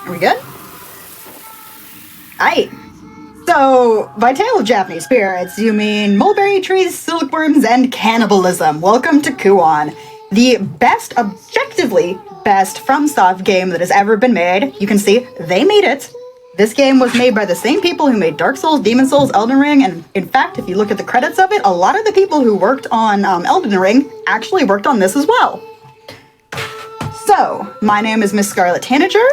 Are we good? Aight. So, by tale of Japanese spirits, you mean mulberry trees, silkworms, and cannibalism. Welcome to Kuon, the best, objectively best FromSoft game that has ever been made. You can see, they made it. This game was made by the same people who made Dark Souls, Demon Souls, Elden Ring, and in fact, if you look at the credits of it, a lot of the people who worked on Elden Ring actually worked on this as well. So, my name is MissScarletTanager,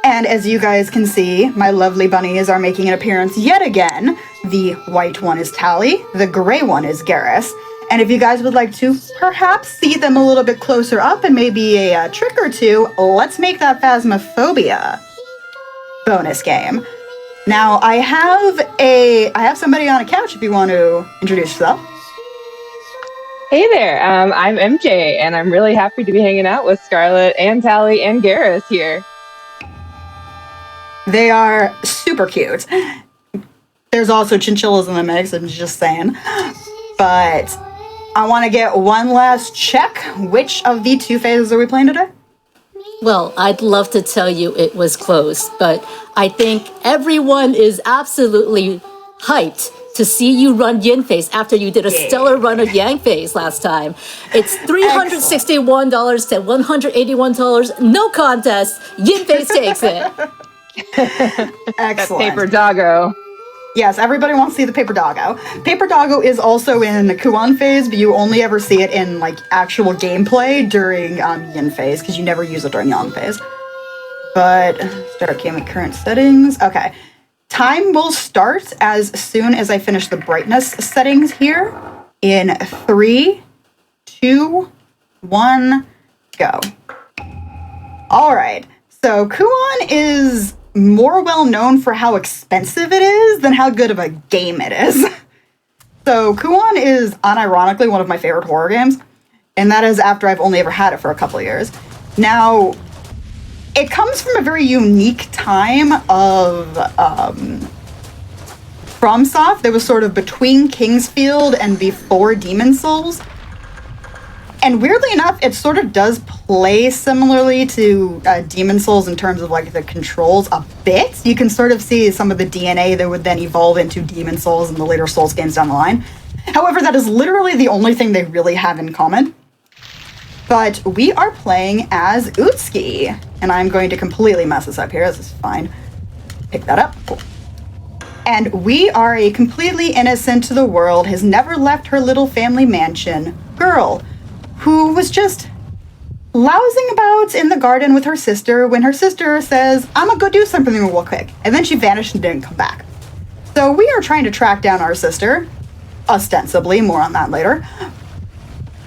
and as you guys can see, my lovely bunnies are making an appearance yet again. The white one is Tally, the gray one is Garrus, and if you guys would like to perhaps see them a little bit closer up and maybe a trick or two, let's make that Phasmophobia bonus game. Now, I have somebody on a couch if you want to introduce yourself. Hey there, I'm MJ, and I'm really happy to be hanging out with Scarlet and Tally and Garrus here. They are super cute. There's also chinchillas in the mix, I'm just saying. But I want to get one last check. Which of the two phases are we playing today? Well, I'd love to tell you it was close, but I think everyone is absolutely hyped to see you run Yin Phase after you did a stellar run of Yang Phase last time. It's $361 to $181, no contest. Yin Phase takes it. Excellent. Paper doggo. Yes, everybody wants to see the paper doggo. Paper doggo is also in the Kuon phase, but you only ever see it in like actual gameplay during Yin phase, because you never use it during Yang phase. But start game with current settings. Okay. Time will start as soon as I finish the brightness settings here. In 3, 2, 1, go. All right. So Kuon is more well known for how expensive it is than how good of a game it is. So Kuon is unironically one of my favorite horror games, and that is after I've only ever had it for a couple of years. Now, it comes from a very unique time of FromSoft that was sort of between Kingsfield and before Demon Souls. And weirdly enough, it sort of does play similarly to Demon Souls in terms of like the controls a bit. You can sort of see some of the DNA that would then evolve into Demon Souls and the later Souls games down the line. However, that is literally the only thing they really have in common. But we are playing as Utsuki, and I'm going to completely mess this up here. This is fine. Pick that up. Cool. And we are a completely innocent to the world, has never left her little family mansion girl who was just lounging about in the garden with her sister when her sister says, I'm gonna go do something real quick. And then she vanished and didn't come back. So we are trying to track down our sister, ostensibly, more on that later.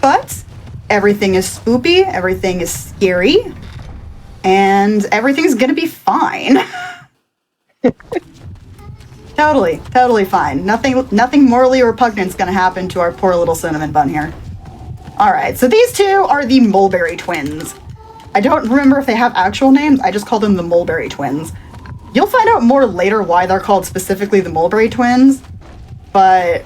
But everything is spoopy, everything is scary, and everything's gonna be fine. Totally fine. Nothing morally repugnant is gonna happen to our poor little cinnamon bun here. Alright, so these two are the Mulberry Twins. I don't remember if they have actual names, I just call them the Mulberry Twins. You'll find out more later why they're called specifically the Mulberry Twins, but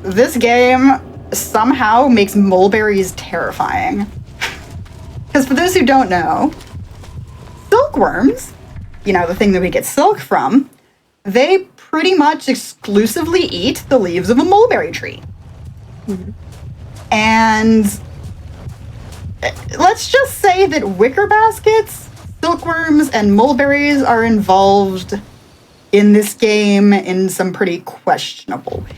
this game somehow makes mulberries terrifying. Because for those who don't know, silkworms, you know, the thing that we get silk from, they pretty much exclusively eat the leaves of a mulberry tree. Mm-hmm. And let's just say that wicker baskets, silkworms, and mulberries are involved in this game in some pretty questionable ways.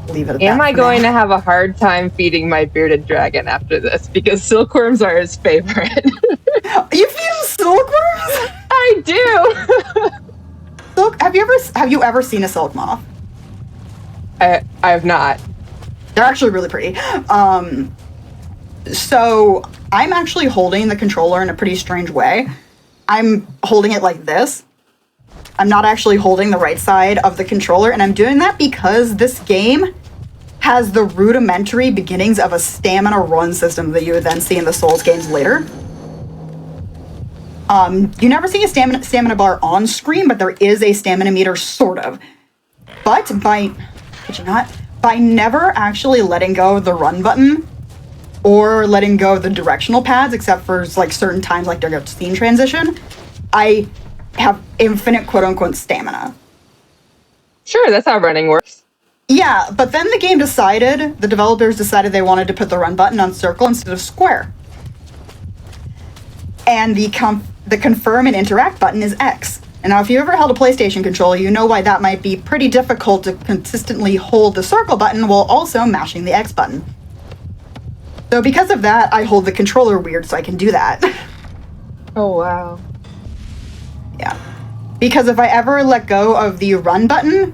Leave it at that. Am I going to have a hard time feeding my bearded dragon after this? Because silkworms are his favorite. You feed silkworms? I do! Have you ever seen a silk moth? I have not. They're actually really pretty. So I'm actually holding the controller in a pretty strange way. I'm holding it like this. I'm not actually holding the right side of the controller, and I'm doing that because this game has the rudimentary beginnings of a stamina run system that you would then see in the Souls games later. You never see a stamina bar on screen, but there is a stamina meter, sort of. But by never actually letting go of the run button, or letting go of the directional pads, except for like certain times, like during a scene transition, I have infinite quote-unquote stamina. Sure, that's how running works. Yeah, but then the developers decided they wanted to put the run button on circle instead of square. And the confirm and interact button is X. And now if you ever held a PlayStation controller, you know why that might be pretty difficult to consistently hold the circle button while also mashing the X button. So because of that, I hold the controller weird so I can do that. Oh, wow. Yeah. Because if I ever let go of the run button,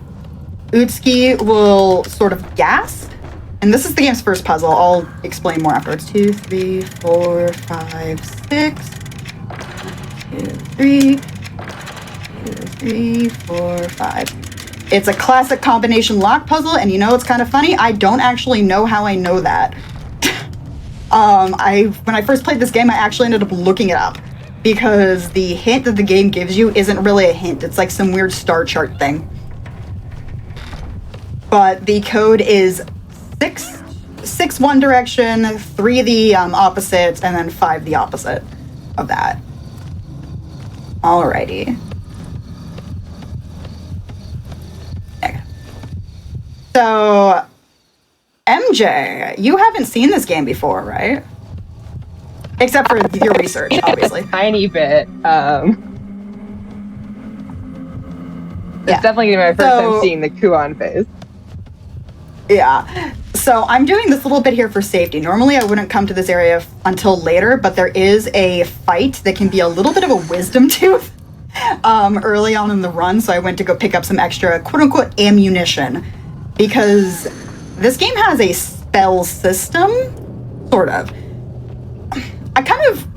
Utsuki will sort of gasp. And this is the game's first puzzle. I'll explain more afterwards. 2, 3, 4, 5, 6. 2, 3. 2, 3, 4, 5. It's a classic combination lock puzzle, and you know what's kind of funny? I don't actually know how I know that. When I first played this game, I actually ended up looking it up because the hint that the game gives you isn't really a hint. It's like some weird star chart thing. But the code is 6 one direction, 3 the opposite, and then 5 the opposite of that. Alrighty. Okay. So, MJ, you haven't seen this game before, right? Except for your research, obviously. A tiny bit. It's definitely gonna be my first time seeing the Kuon phase. Yeah. So I'm doing this little bit here for safety. Normally I wouldn't come to this area until later, but there is a fight that can be a little bit of a wisdom tooth early on in the run, so I went to go pick up some extra quote-unquote ammunition. Because this game has a spell system, sort of. I kind of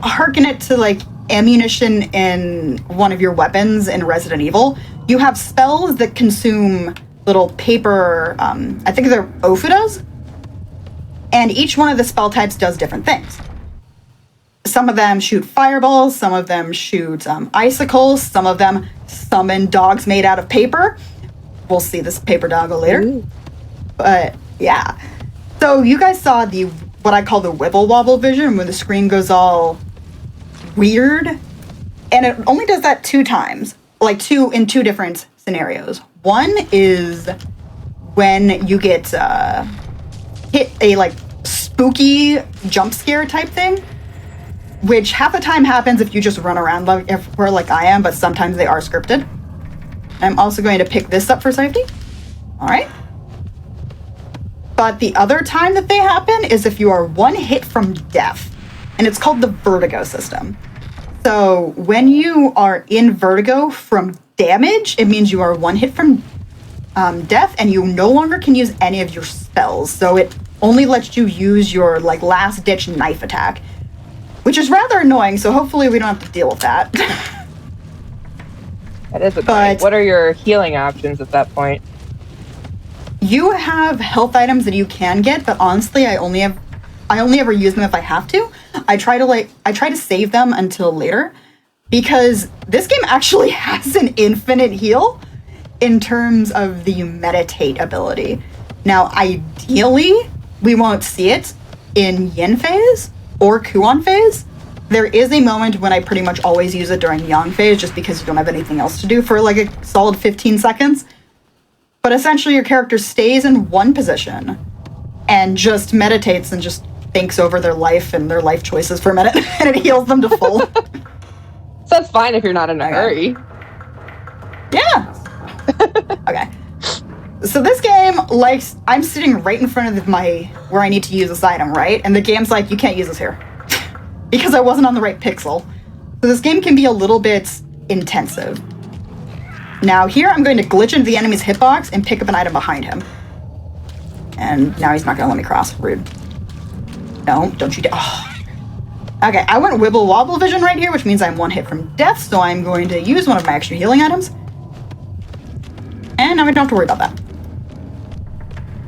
hearken it to like ammunition in one of your weapons in Resident Evil. You have spells that consume little paper, I think they're ofudas, and each one of the spell types does different things. Some of them shoot fireballs, some of them shoot icicles, some of them summon dogs made out of paper. We'll see this paper doggo later. Ooh. But yeah. So you guys saw what I call the wibble wobble vision, when the screen goes all weird, and it only does that 2 times, in 2 different scenarios. One is when you get hit a spooky jump scare type thing, which half the time happens if you just run around like I am, but sometimes they are scripted. I'm also going to pick this up for safety. All right. But the other time that they happen is if you are 1 hit from death, and it's called the vertigo system. So when you are in vertigo from damage, it means you are 1 hit from death, and you no longer can use any of your spells. So it only lets you use your last ditch knife attack, which is rather annoying. So hopefully we don't have to deal with that. That is a point. What are your healing options at that point? You have health items that you can get, but honestly, I only ever use them if I have to. I try to save them until later, because this game actually has an infinite heal in terms of the meditate ability. Now, ideally, we won't see it in Yin phase or Kuon phase. There is a moment when I pretty much always use it during Yang phase, just because you don't have anything else to do for a solid 15 seconds. But essentially, your character stays in one position and just meditates and just thinks over their life and their life choices for a minute, and it heals them to full. So that's fine if you're not in a hurry. Yeah. Okay. So this game, I'm sitting right in front of where I need to use this item, right? And the game's like, you can't use this here. Because I wasn't on the right pixel. So this game can be a little bit intensive. Now here, I'm going to glitch into the enemy's hitbox and pick up an item behind him. And now he's not going to let me cross. Rude. No, don't you dare. Oh. Okay, I went wibble wobble vision right here, which means I'm 1 hit from death, so I'm going to use one of my extra healing items. And now I don't have to worry about that.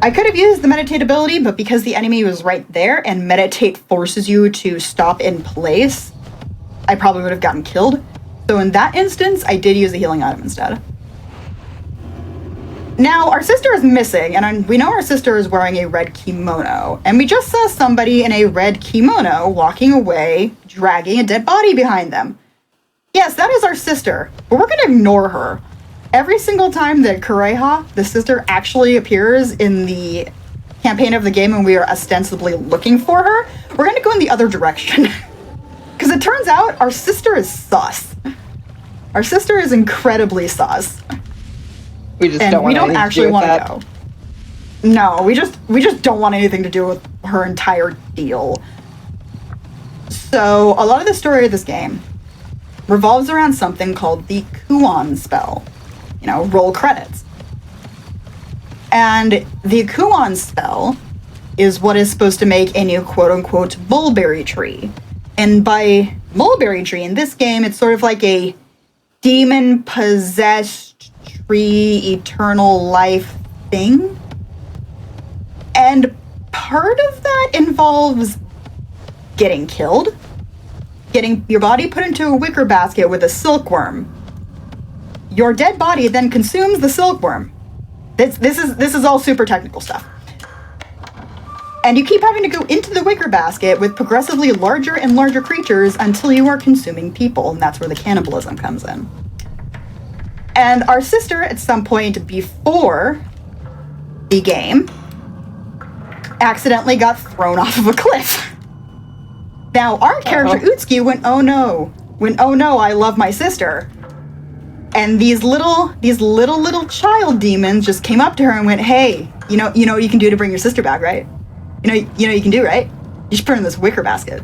I could have used the meditate ability, but because the enemy was right there and meditate forces you to stop in place, I probably would have gotten killed. So in that instance, I did use a healing item instead. Now, our sister is missing, and we know our sister is wearing a red kimono, and we just saw somebody in a red kimono walking away, dragging a dead body behind them. Yes, that is our sister, but we're going to ignore her. Every single time that Kureha, the sister, actually appears in the campaign of the game and we are ostensibly looking for her, we're going to go in the other direction. Because it turns out our sister is sus. Our sister is incredibly sus. We just and don't want we don't anything actually to do with want that. to go. No, we just don't want anything to do with her entire deal. So a lot of the story of this game revolves around something called the Kuon spell. You know, roll credits. And the Kuon spell is what is supposed to make a new quote-unquote mulberry tree. And by mulberry tree in this game, it's sort of like a demon-possessed tree, eternal life thing. And part of that involves getting killed, getting your body put into a wicker basket with a silkworm. Your dead body then consumes the silkworm. This is all super technical stuff. And you keep having to go into the wicker basket with progressively larger and larger creatures until you are consuming people, and that's where the cannibalism comes in. And our sister, at some point before the game, accidentally got thrown off of a cliff. Now, our character, Utsuki, went, oh no, I love my sister. And these little child demons just came up to her and went, hey, you know what you can do to bring your sister back, right? You know you can do, right? You should put her in this wicker basket.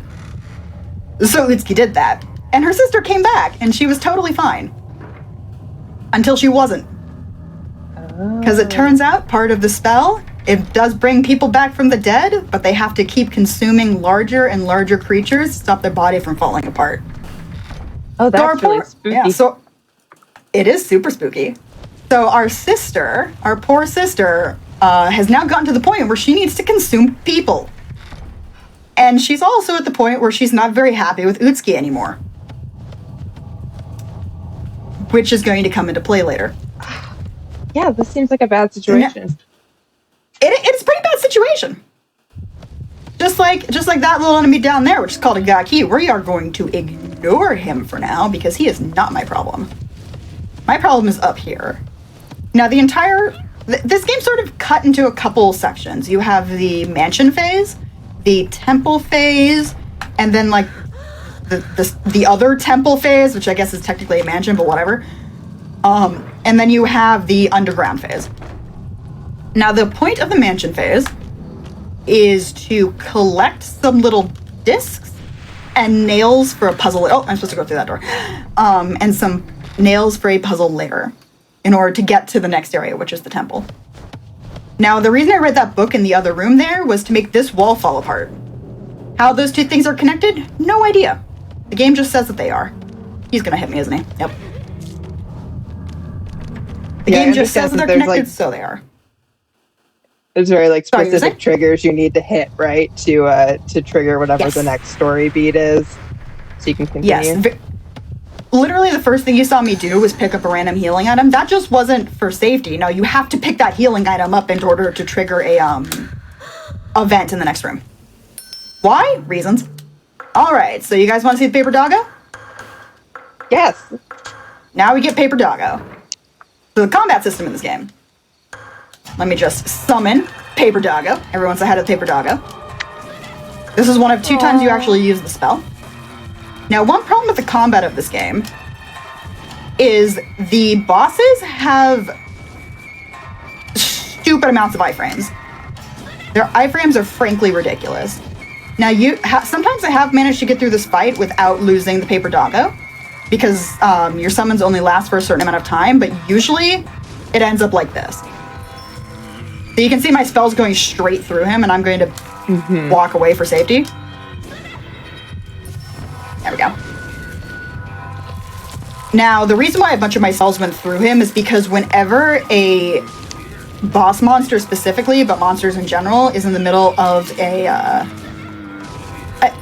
So Utsuki did that. And her sister came back, and she was totally fine. Until she wasn't. Because it turns out part of the spell, it does bring people back from the dead, but they have to keep consuming larger and larger creatures to stop their body from falling apart. Oh, that's really spooky. Yeah, so it is super spooky. So our poor sister, has now gotten to the point where she needs to consume people. And she's also at the point where she's not very happy with Utsuki anymore. Which is going to come into play later. Yeah, this seems like a bad situation. It's a pretty bad situation. Just like that little enemy down there, which is called a Gaki, we are going to ignore him for now because he is not my problem. My problem is up here. Now, this game sort of cut into a couple sections. You have the mansion phase, the temple phase, and then like the other temple phase, which I guess is technically a mansion, but whatever. And then you have the underground phase. Now, the point of the mansion phase is to collect some little discs and nails for a puzzle. Oh, I'm supposed to go through that door. And some nails for a puzzle later in order to get to the next area, which is the temple. Now, the reason I read that book in the other room there was to make this wall fall apart. How those two things are connected? No idea. The game just says that they are. He's gonna hit me, isn't he? Yep. The game just says that they're connected, so they are. There's very specific triggers you need to hit, right, to trigger whatever the next story beat is, so you can continue. Yes. Literally, the first thing you saw me do was pick up a random healing item. That just wasn't for safety. No, you have to pick that healing item up in order to trigger a event in the next room. Why? Reasons. All right, so you guys want to see the paper doggo? Yes. Now we get paper doggo. So the combat system in this game. Let me just summon paper doggo. Everyone's ahead of paper doggo. This is one of 2 times you actually use the spell. Now, one problem with the combat of this game is the bosses have stupid amounts of iframes. Their iframes are frankly ridiculous. Now, sometimes I have managed to get through this fight without losing the paper doggo, because your summons only last for a certain amount of time, but usually it ends up like this. So you can see my spell's going straight through him, and I'm going to walk away for safety. There we go. Now, the reason why a bunch of my spells went through him is because whenever a boss monster specifically, but monsters in general, is in the middle of a...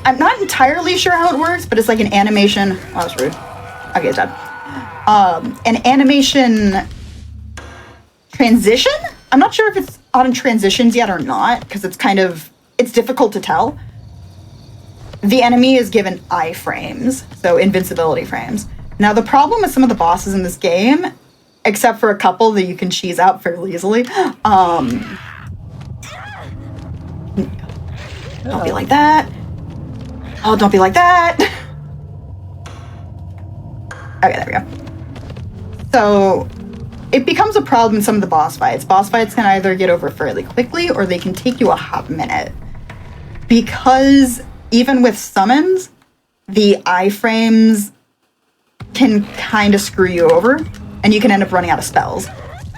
I'm not entirely sure how it works, but it's like an animation... Oh, that's rude. Okay, it's dead. An animation transition. I'm not sure if it's on transitions yet or not, because it's difficult to tell. The enemy is given iframes, so invincibility frames. Now, the problem with some of the bosses in this game, except for a couple that you can cheese out fairly easily, don't be like that. Oh, don't be like that. Okay, there we go. So, it becomes a problem in some of the boss fights. Boss fights can either get over fairly quickly, or they can take you a hot minute. Because even with summons, the iframes can kind of screw you over, and you can end up running out of spells.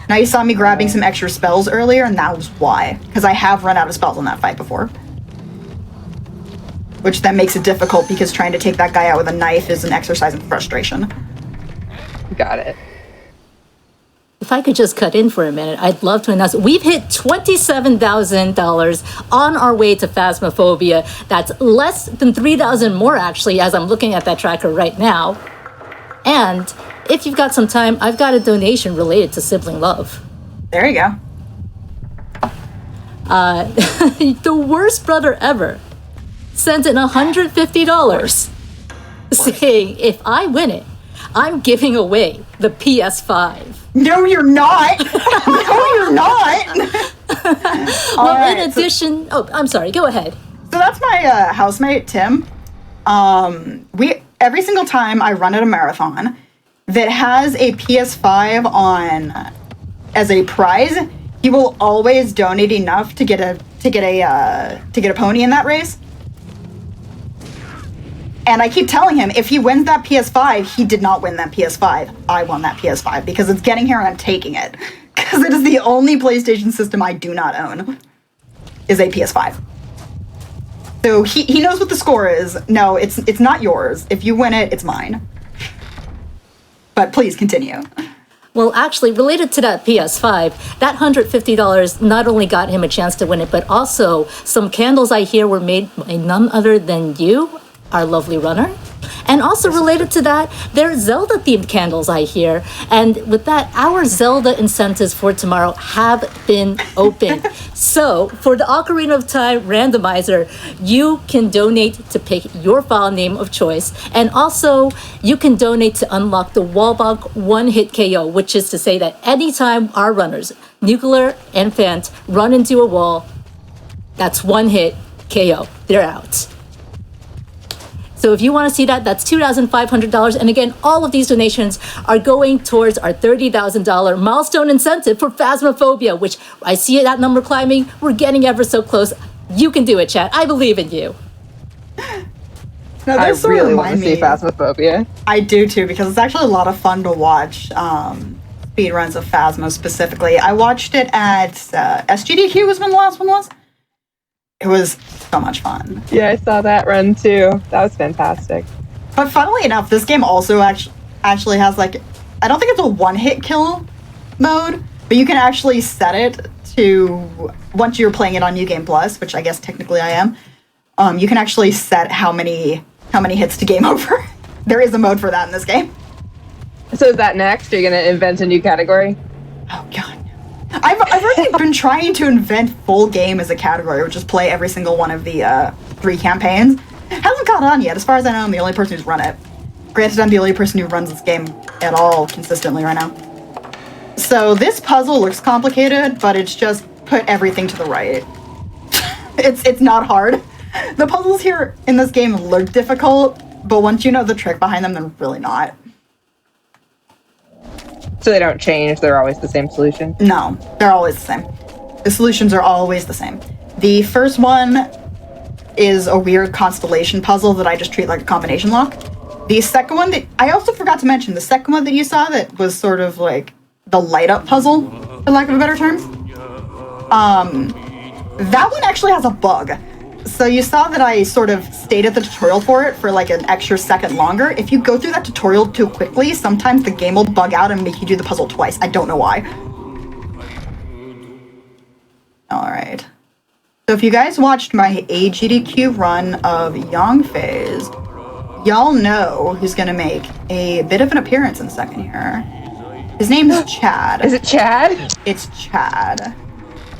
Now, you saw me grabbing some extra spells earlier, and that was why. Because I have run out of spells on that fight before. Which then makes it difficult, because trying to take that guy out with a knife is an exercise in frustration. Got it. If I could just cut in for a minute, I'd love to announce we've hit $27,000 on our way to Phasmophobia. That's less than 3,000 more, actually, as I'm looking at that tracker right now. And if you've got some time, I've got a donation related to sibling love. There you go. The worst brother ever sent in $150 saying, if I win it, I'm giving away the PS5. No, you're not. No, you're not. Well, right, in addition... I'm sorry. Go ahead. So that's my housemate, Tim. Every single time I run at a marathon that has a PS5 on as a prize, he will always donate enough to get a pony in that race. And I keep telling him, if he wins that PS5, he did not win that PS5. I won that PS5 because it's getting here and I'm taking it. Because it is the only PlayStation system I do not own, is a PS5. So he knows what the score is. No, it's not yours. If you win it, it's mine. But please continue. Well, actually, related to that PS5, that $150 not only got him a chance to win it, but also some candles I hear were made by none other than you, our lovely runner. And also related to that, they're Zelda-themed candles, I hear. And with that, our Zelda incentives for tomorrow have been opened. So, for the Ocarina of Time randomizer, you can donate to pick your file name of choice. And also, you can donate to unlock the Wallbonk one-hit KO, which is to say that anytime our runners, Nuclear and Fant, run into a wall, that's one hit KO. They're out. So if you want to see that, that's $2,500. And again, all of these donations are going towards our $30,000 milestone incentive for Phasmophobia, which I see that number climbing. We're getting ever so close. You can do it, chat. I believe in you. Now, I really want to see Phasmophobia. I do too, because it's actually a lot of fun to watch speedruns of Phasmo specifically. I watched it at SGDQ was when the last one was. It was so much fun. Yeah, I saw that run too. That was fantastic. But funnily enough, this game also actually has I don't think it's a one-hit kill mode, but you can actually set it to, once you're playing it on New Game Plus, which I guess technically I am, you can actually set how many hits to game over. There is a mode for that in this game. So is that next? Are you going to invent a new category? Oh, God. I've already been trying to invent full game as a category, which is play every single one of the 3 campaigns. Hasn't caught on yet. As far as I know, I'm the only person who's run it. Granted, I'm the only person who runs this game at all consistently right now. So this puzzle looks complicated, but it's just put everything to the right. It's not hard. The puzzles here in this game look difficult, but once you know the trick behind them, they're really not. So they don't change, they're always the same solution? No, they're always the same. The solutions are always the same. The first one is a weird constellation puzzle that I just treat like a combination lock. The second one that I also forgot to mention, the second one that you saw that was sort of like the light up puzzle, for lack of a better term. That one actually has a bug. So you saw that I sort of stayed at the tutorial for it for like an extra second longer. If you go through that tutorial too quickly, sometimes the game will bug out and make you do the puzzle twice. I don't know why. Alright. So if you guys watched my AGDQ run of Yang Phase, y'all know who's gonna make a bit of an appearance in a second here. His name is Chad. Is it Chad? It's Chad.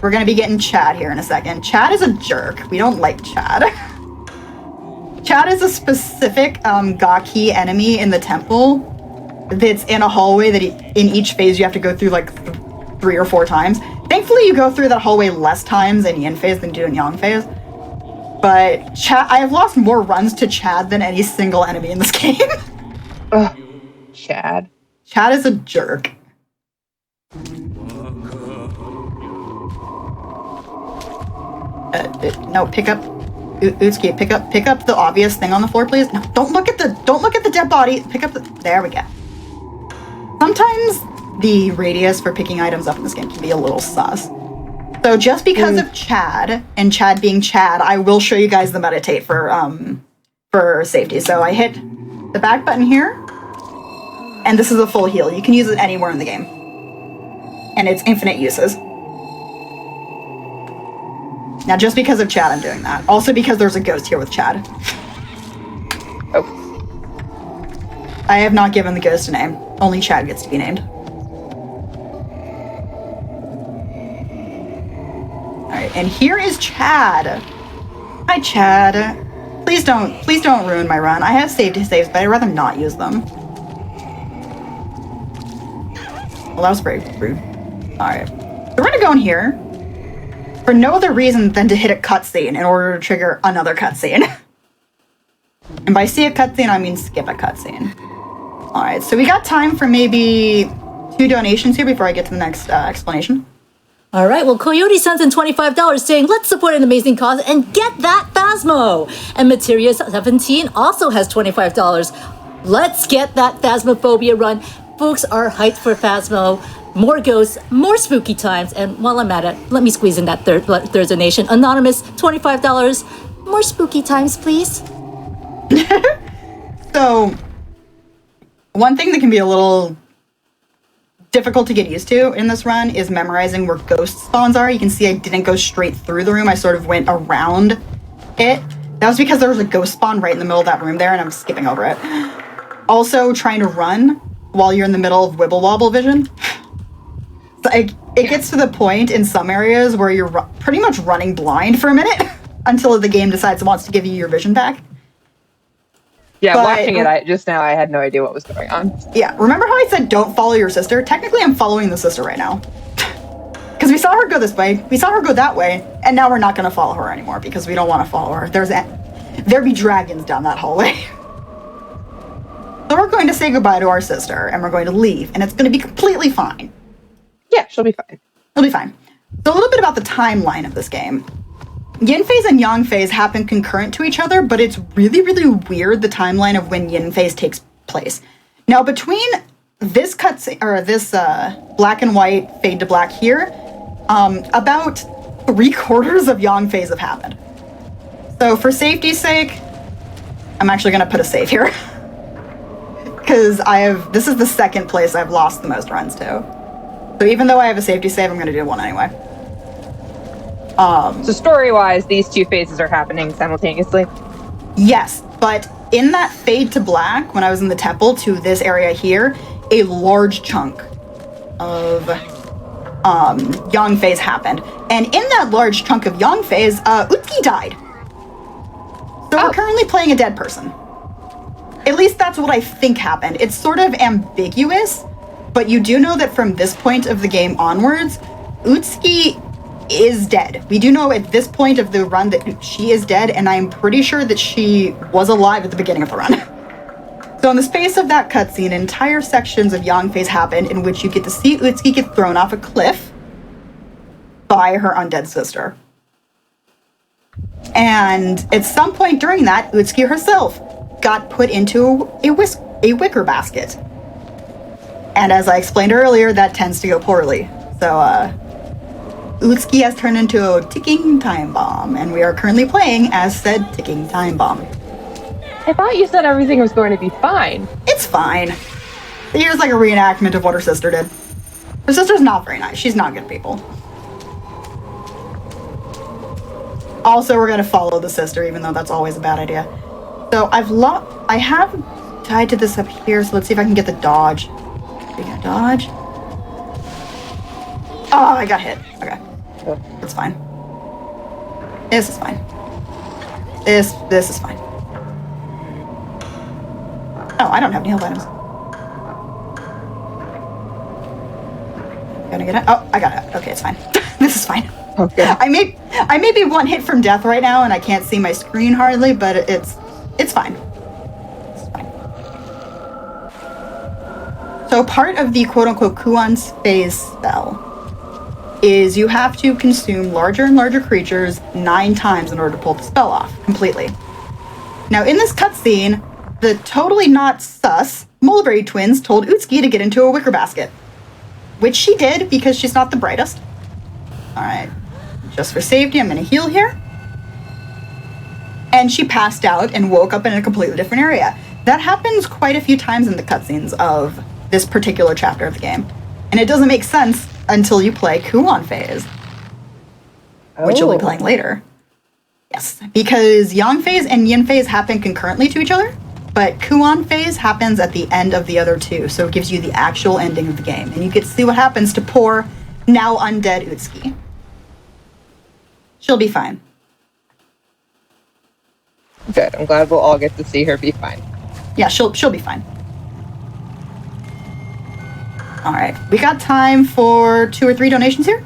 We're gonna be getting Chad here in a second. Chad is a jerk. We don't like Chad. Chad is a specific Gaki enemy in the temple that's in a hallway that in each phase you have to go through like 3 or 4 times. Thankfully, you go through that hallway less times in Yin phase than you do in Yang phase. But Chad, I have lost more runs to Chad than any single enemy in this game. Ugh, Chad. Chad is a jerk. No, pick up, Utsuki. Pick up the obvious thing on the floor, please. No, don't look at the dead body. Pick up the. There we go. Sometimes the radius for picking items up in this game can be a little sus. So just because of Chad and Chad being Chad, I will show you guys the meditate for safety. So I hit the back button here, and this is a full heal. You can use it anywhere in the game, and it's infinite uses. Now, just because of Chad, I'm doing that. Also because there's a ghost here with Chad. Oh. I have not given the ghost a name. Only Chad gets to be named. Alright, and here is Chad. Hi, Chad. Please don't ruin my run. I have safety saves, but I'd rather not use them. Well, that was very rude. Alright. So we're gonna go in here for no other reason than to hit a cutscene in order to trigger another cutscene. And by see a cutscene, I mean skip a cutscene. Alright, so we got time for maybe 2 donations here before I get to the next explanation. All right, well, Coyote sends in $25 saying, let's support an amazing cause and get that Phasmo. And Materia17 also has $25. Let's get that Phasmophobia run. Folks are hyped for Phasmo. More ghosts, more spooky times. And while I'm at it, let me squeeze in that third donation. Anonymous, $25. More spooky times, please. So, one thing that can be a little difficult to get used to in this run is memorizing where ghost spawns are. You can see I didn't go straight through the room. I sort of went around it. That was because there was a ghost spawn right in the middle of that room there, and I'm skipping over it. Also, trying to run while you're in the middle of wibble wobble vision. It gets to the point in some areas where you're pretty much running blind for a minute until the game decides it wants to give you your vision back. Yeah, watching it, I had no idea what was going on. Yeah, remember how I said don't follow your sister? Technically, I'm following the sister right now. Because we saw her go this way, we saw her go that way, and now we're not going to follow her anymore because we don't want to follow her. There be dragons down that hallway. So we're going to say goodbye to our sister, and we're going to leave, and it's going to be completely fine. Yeah, she'll be fine. It'll be fine. So a little bit about the timeline of this game. Yin phase and Yang phase happen concurrent to each other, but it's really, really weird, the timeline of when Yin phase takes place. Now, between this cutscene, or this black and white fade to black here, about 3/4 of Yang phase have happened. So for safety's sake, I'm actually going to put a save here. Because this is the second place I've lost the most runs to. So even though I have a safety save, I'm going to do one anyway. So story-wise, these 2 phases are happening simultaneously? Yes, but in that fade to black, when I was in the temple to this area here, a large chunk of Yang phase happened. And in that large chunk of Yang phase, Utsuki died. So we're currently playing a dead person. At least that's what I think happened. It's sort of ambiguous, but you do know that from this point of the game onwards, Utsuki is dead. We do know at this point of the run that she is dead, and I'm pretty sure that she was alive at the beginning of the run. So in the space of that cutscene, entire sections of Yang phase happened in which you get to see Utsuki get thrown off a cliff by her undead sister. And at some point during that, Utsuki herself got put into a wicker basket. And as I explained earlier, that tends to go poorly. So, Utsuki has turned into a ticking time bomb, and we are currently playing as said ticking time bomb. I thought you said everything was going to be fine. It's fine. Here's like a reenactment of what her sister did. Her sister's not very nice. She's not good people. Also, we're gonna follow the sister, even though that's always a bad idea. So I have tied to this up here, so let's see if I can get the dodge. We got dodge. Oh, I got hit. Okay. Oh. It's fine. This is fine. This is fine. Oh, I don't have any health items. Gonna get it? Oh, I got it. Okay, it's fine. This is fine. Okay. I may be one hit from death right now, and I can't see my screen hardly, but it's fine. It's fine. So part of the quote-unquote Kuon's phase spell is you have to consume larger and larger creatures 9 times in order to pull the spell off completely. Now, in this cutscene, the totally not sus Mulberry twins told Utsuki to get into a wicker basket, which she did because she's not the brightest. All right, just for safety, I'm going to heal here. And she passed out and woke up in a completely different area. That happens quite a few times in the cutscenes of this particular chapter of the game. And it doesn't make sense until you play Kuon phase, which you'll be playing later. Yes, because Yang phase and Yin phase happen concurrently to each other, but Kuon phase happens at the end of the other two, so it gives you the actual ending of the game. And you get to see what happens to poor, now undead Utsuki. She'll be fine. Good. I'm glad we'll all get to see her be fine. Yeah, she'll be fine. All right, we got time for 2 or 3 donations here.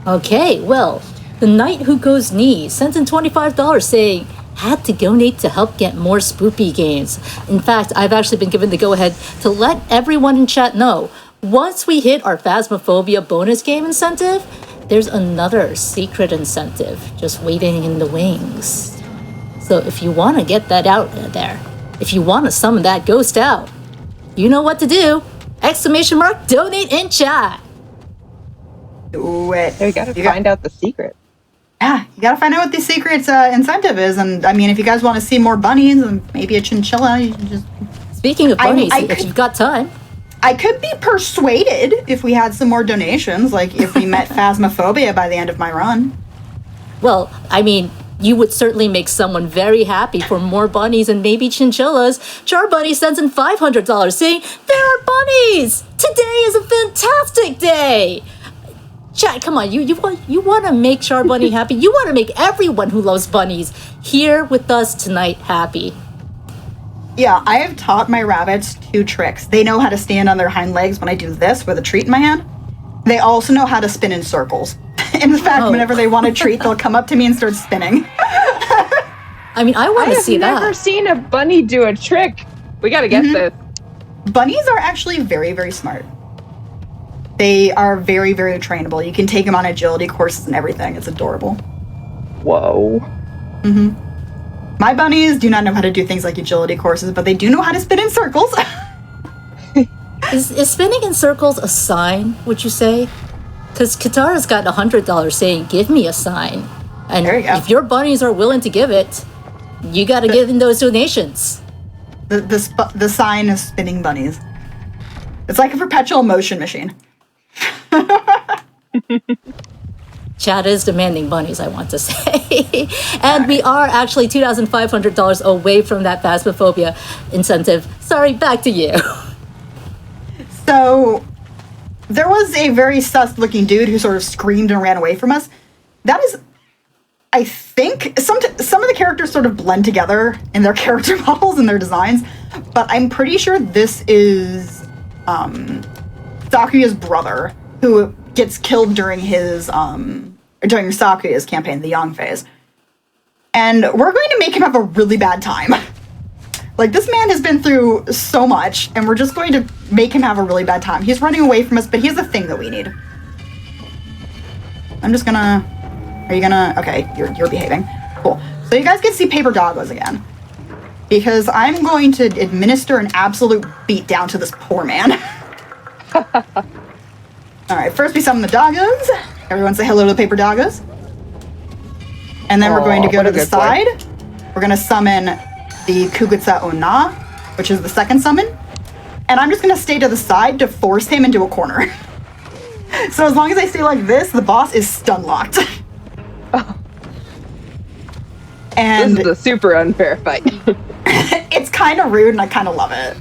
Okay, well, the Knight Who Goes Knee sent in $25 saying, had to donate to help get more spoopy games. In fact, I've actually been given the go-ahead to let everyone in chat know, once we hit our Phasmophobia bonus game incentive, there's another secret incentive just waiting in the wings. So if you want to get that out there, if you want to summon that ghost out, you know what to do. ! Donate in chat. Do it. So we gotta find out the secret. Yeah, you gotta find out what the secret incentive is. And I mean, if you guys want to see more bunnies and maybe a chinchilla, you can just... Speaking of bunnies, if you've got time. I could be persuaded if we had some more donations, like if we met Phasmophobia by the end of my run. Well, I mean, you would certainly make someone very happy for more bunnies and maybe chinchillas. Char Bunny sends in $500 saying, there are bunnies! Today is a fantastic day! Chat, come on, you want to make Char Bunny happy? You want to make everyone who loves bunnies here with us tonight happy. Yeah, I have taught my rabbits 2 tricks. They know how to stand on their hind legs when I do this with a treat in my hand. They also know how to spin in circles. In fact, whenever they want a treat, they'll come up to me and start spinning. I mean, I want to see that. I've never seen a bunny do a trick. We gotta get this. Bunnies are actually very, very smart. They are very, very trainable. You can take them on agility courses and everything. It's adorable. Whoa. Mm-hmm. My bunnies do not know how to do things like agility courses, but they do know how to spin in circles. Is spinning in circles a sign, would you say? Because Katara's got $100 saying, give me a sign. And there you go. If your bunnies are willing to give it, you got to give in those donations. The sign of spinning bunnies. It's like a perpetual motion machine. Chad is demanding bunnies, I want to say. And we are actually $2,500 away from that Phasmophobia incentive. Sorry, back to you. So, there was a very sus-looking dude who sort of screamed and ran away from us. That is, I think, some of the characters sort of blend together in their character models and their designs, but I'm pretty sure this is Sakuya's brother, who gets killed during his during Sakuya's campaign, the Yang phase. And we're going to make him have a really bad time. Like, this man has been through so much, and we're just going to make him have a really bad time. He's running away from us, but he has a thing that we need. I'm just gonna... Are you gonna... Okay, you're behaving. Cool. So you guys get to see Paper Doggos again. Because I'm going to administer an absolute beatdown to this poor man. Alright, first we summon the Doggos. Everyone say hello to the Paper Doggos. And then we're going to go to the side. We're going to summon the Kugutsa Onna, which is the second summon. And I'm just going to stay to the side to force him into a corner. So as long as I stay like this, the boss is stun locked. And this is a super unfair fight. It's kind of rude and I kind of love it.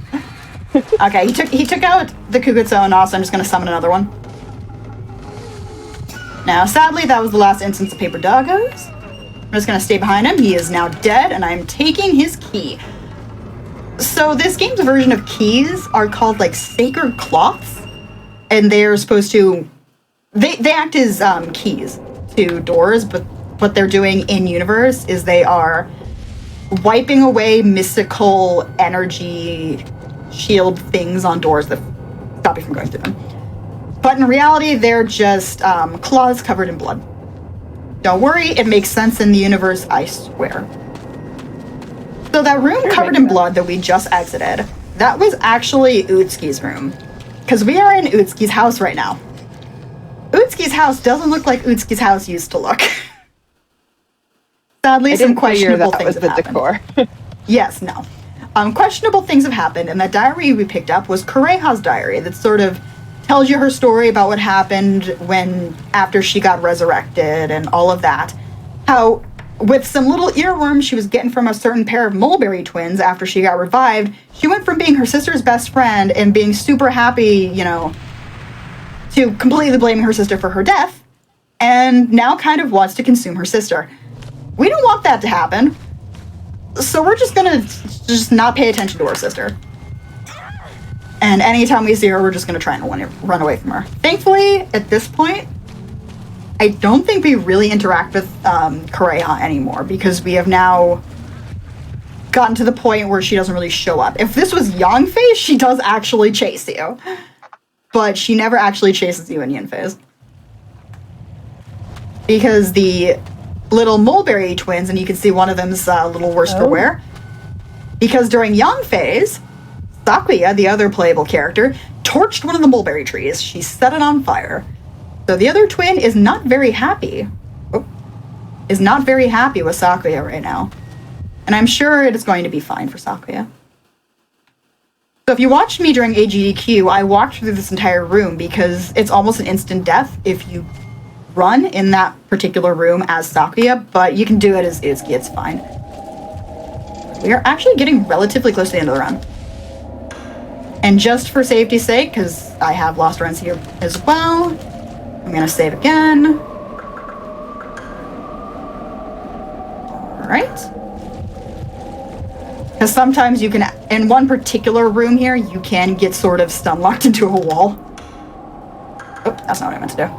Okay, he took out the Kugutsa Onna, so I'm just going to summon another one. Now, sadly, that was the last instance of Paper Doggos. I'm just going to stay behind him. He is now dead, and I'm taking his key. So this game's version of keys are called, like, sacred cloths. And they're supposed to... They act as keys to doors, but what they're doing in-universe is they are wiping away mystical energy shield things on doors that stop you from going through them. But in reality, they're just claws covered in blood. Don't worry, it makes sense in the universe, I swear. So that room covered in blood that we just exited, that was actually Utsuki's room. Because we are in Utsuki's house right now. Utsuki's house doesn't look like Utsuki's house used to look. Sadly, some questionable things have happened. Decor. Yes, no. Questionable things have happened, and that diary we picked up was Kureha's diary that sort of tells you her story about what happened after she got resurrected and all of that. How, with some little earworms she was getting from a certain pair of mulberry twins after she got revived, she went from being her sister's best friend and being super happy, to completely blaming her sister for her death, and now kind of wants to consume her sister. We don't want that to happen, so we're just gonna not pay attention to our sister. And anytime we see her, we're just gonna try and run away from her. Thankfully, at this point, I don't think we really interact with Kureha anymore, because we have now gotten to the point where she doesn't really show up. If this was Yang Phase, she does actually chase you. But she never actually chases you in Yin Phase. Because the little mulberry twins, and you can see one of them's a little worse for wear. Because during Yang Phase, Sakuya, the other playable character, torched one of the mulberry trees. She set it on fire. So the other twin is not very happy. Is not very happy with Sakuya right now. And I'm sure it is going to be fine for Sakuya. So if you watched me during AGDQ, I walked through this entire room because it's almost an instant death if you run in that particular room as Sakuya, but you can do it as Itsuki, it's fine. We are actually getting relatively close to the end of the run. And just for safety's sake, because I have lost runs here as well, I'm going to save again. Alright. Because sometimes you can, in one particular room here, you can get sort of stun locked into a wall. Oh, that's not what I meant to do.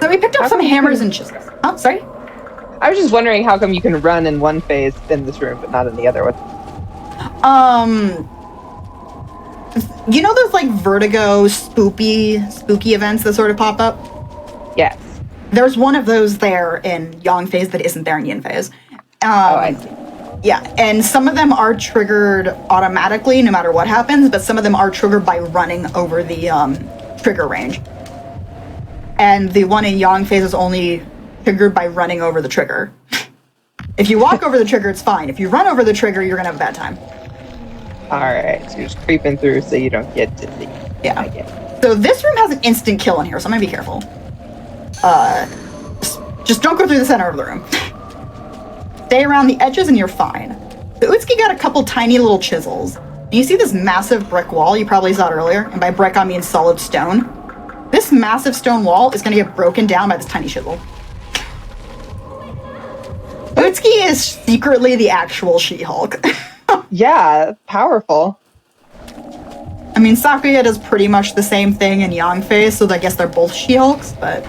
So we picked up some hammers and chisels. Oh, sorry? I was just wondering how come you can run in one phase in this room, but not in the other one. You know those, like, vertigo, spooky events that sort of pop up? Yes. There's one of those there in Yang Phase that isn't there in Yin Phase. I see. Yeah, and some of them are triggered automatically no matter what happens, but some of them are triggered by running over the trigger range. And the one in Yang Phase is only triggered by running over the trigger. If you walk over the trigger, it's fine. If you run over the trigger, you're gonna have a bad time. Alright, so you're just creeping through so you don't get dizzy. Yeah. I get it. So this room has an instant kill in here, so I'm gonna be careful. Just don't go through the center of the room. Stay around the edges and you're fine. So Utsuki got a couple tiny little chisels. You see this massive brick wall? You probably saw it earlier. And by brick, I mean solid stone. This massive stone wall is going to get broken down by this tiny chisel. Utsuki is secretly the actual She-Hulk. Yeah, powerful. I mean, Sakuya does pretty much the same thing in Yang Phase, so I guess they're both She-Hulks, but...